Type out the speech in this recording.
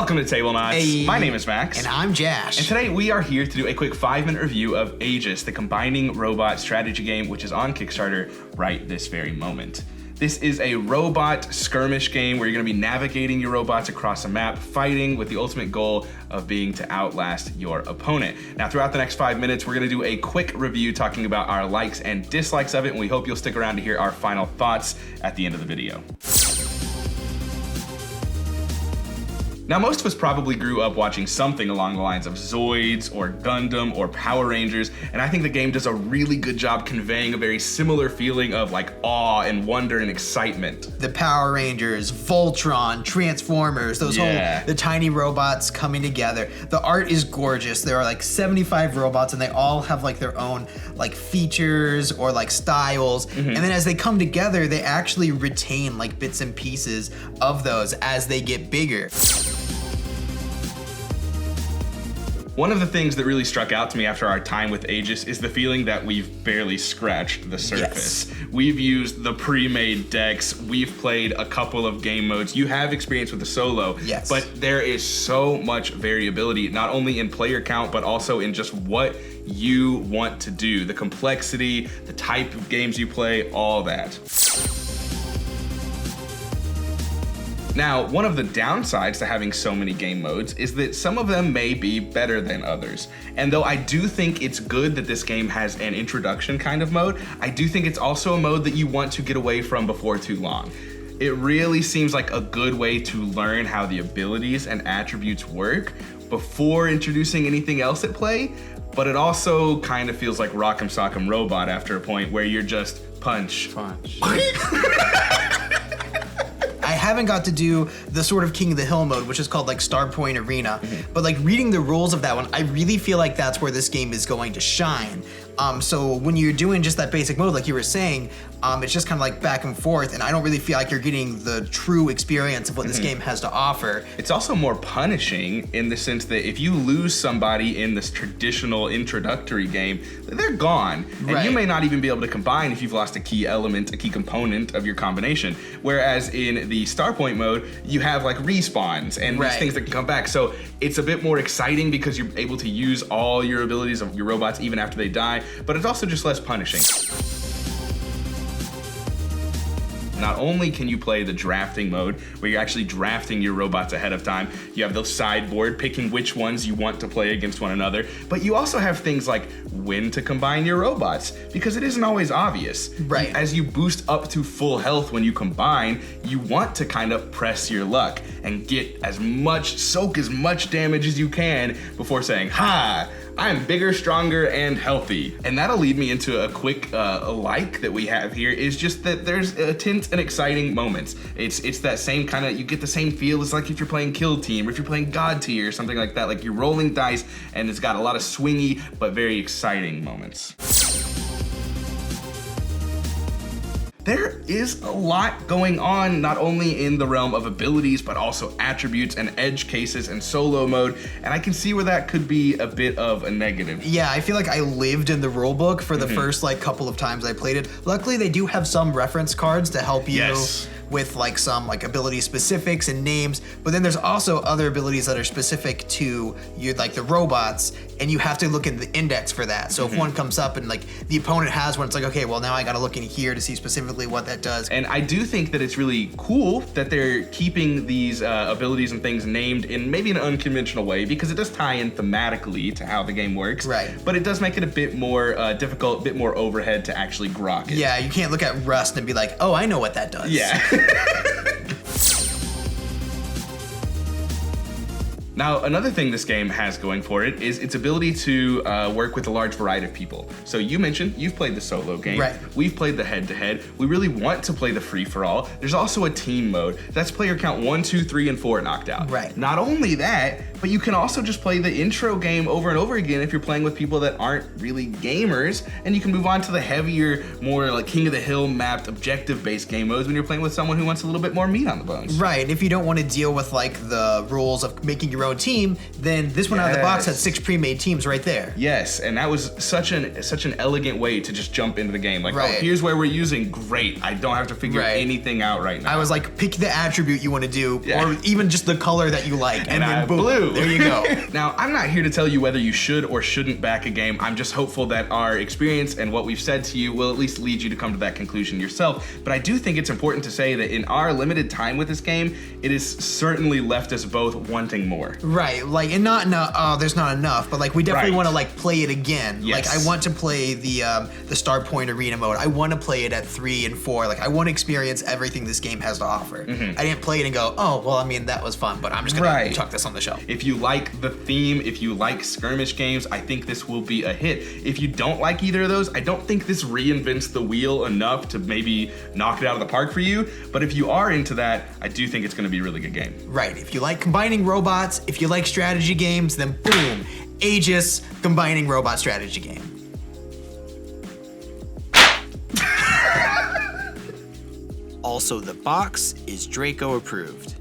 Welcome to Tablenauts. Hey. My name is Max. And I'm Jash. And today we are here to do a quick 5-minute review of Aegis, the combining robot strategy game, which is on Kickstarter right this very moment. This is a robot skirmish game where you're going to be navigating your robots across a map, fighting with the ultimate goal of being to outlast your opponent. Now, throughout the next 5 minutes, we're going to do a quick review talking about our likes and dislikes of it, and we hope you'll stick around to hear our final thoughts at the end of the video. Now, most of us probably grew up watching something along the lines of Zoids or Gundam or Power Rangers, and I think the game does a really good job conveying a very similar feeling of like awe and wonder and excitement. The Power Rangers, Voltron, Transformers, the tiny robots coming together. The art is gorgeous. There are like 75 robots and they all have like their own like features or like styles. And then as they come together, they actually retain like bits and pieces of those as they get bigger. One of the things that really struck out to me after our time with Aegis is the feeling that we've barely scratched the surface. Yes. We've used the pre-made decks, we've played a couple of game modes, you have experience with the solo, yes. But there is so much variability, not only in player count, but also in just what you want to do, the complexity, the type of games you play, all that. Now, one of the downsides to having so many game modes is that some of them may be better than others. And though I do think it's good that this game has an introduction kind of mode, I do think it's also a mode that you want to get away from before too long. It really seems like a good way to learn how the abilities and attributes work before introducing anything else at play, but it also kind of feels like Rock'em Sock'em Robot after a point where you're just punch. I haven't got to do the sort of King of the Hill mode, which is called like Starpoint Arena, but like reading the rules of that one, I really feel like that's where this game is going to shine. So when you're doing just that basic mode, like you were saying, it's just kind of like back and forth, and I don't really feel like you're getting the true experience of what this game has to offer. It's also more punishing in the sense that if you lose somebody in this traditional introductory game, they're gone. And you may not even be able to combine if you've lost a key element, a key component of your combination. Whereas in the Starpoint mode, you have like respawns and these things that can come back. So it's a bit more exciting because you're able to use all your abilities of your robots even after they die, but it's also just less punishing. Not only can you play the drafting mode, where you're actually drafting your robots ahead of time, you have the sideboard picking which ones you want to play against one another, but you also have things like when to combine your robots, because it isn't always obvious. Right. As you boost up to full health when you combine, you want to kind of press your luck and get soak as much damage as you can before saying, ha! I'm bigger, stronger, and healthy. And that'll lead me into a quick like that we have here, is just that there's tense and exciting moments. It's that same kind of, you get the same feel as like if you're playing Kill Team or if you're playing God Tier or something like that, like you're rolling dice and it's got a lot of swingy but very exciting moments. There is a lot going on, not only in the realm of abilities, but also attributes and edge cases and solo mode, and I can see where that could be a bit of a negative. Yeah, I feel like I lived in the rulebook for the first like couple of times I played it. Luckily, they do have some reference cards to help you with like some like ability specifics and names, but then there's also other abilities that are specific to you, like the robots, and you have to look in the index for that. So if one comes up and like the opponent has one, it's like, okay, well now I gotta look in here to see specifically what that does. And I do think that it's really cool that they're keeping these abilities and things named in maybe an unconventional way, because it does tie in thematically to how the game works. Right. But it does make it a bit more difficult, a bit more overhead to actually grok it. Yeah, you can't look at Rust and be like, oh, I know what that does. Yeah. Now, another thing this game has going for it is its ability to work with a large variety of people. So you mentioned you've played the solo game. Right. We've played the head-to-head. We really want to play the free-for-all. There's also a team mode. That's player count 1, 2, 3, and 4 knocked out. Right. Not only that, but you can also just play the intro game over and over again if you're playing with people that aren't really gamers, and you can move on to the heavier, more like King of the Hill mapped objective-based game modes when you're playing with someone who wants a little bit more meat on the bones. Right, if you don't want to deal with like the rules of making your own own team, then this one out of the box had 6 pre-made teams right there. Yes, and that was such an elegant way to just jump into the game. Like, oh, here's where we're using. Great. I don't have to figure anything out right now. I was like, pick the attribute you want to do, or even just the color that you like, and then boom, blue. There you go. Now, I'm not here to tell you whether you should or shouldn't back a game. I'm just hopeful that our experience and what we've said to you will at least lead you to come to that conclusion yourself. But I do think it's important to say that in our limited time with this game, it has certainly left us both wanting more. Right, like, and not enough. Oh, there's not enough, but like we definitely want to like play it again. Yes. Like I want to play the Star Point Arena mode. I want to play it at 3 and 4. Like I want to experience everything this game has to offer. I didn't play it and go, oh, well, I mean that was fun, but I'm just gonna chuck this on the shelf. If you like the theme, if you like skirmish games, I think this will be a hit. If you don't like either of those, I don't think this reinvents the wheel enough to maybe knock it out of the park for you. But if you are into that, I do think it's going to be a really good game. Right. If you like combining robots, if you like strategy games, then boom, Aegis combining robot strategy game. Also, the box is Draco approved.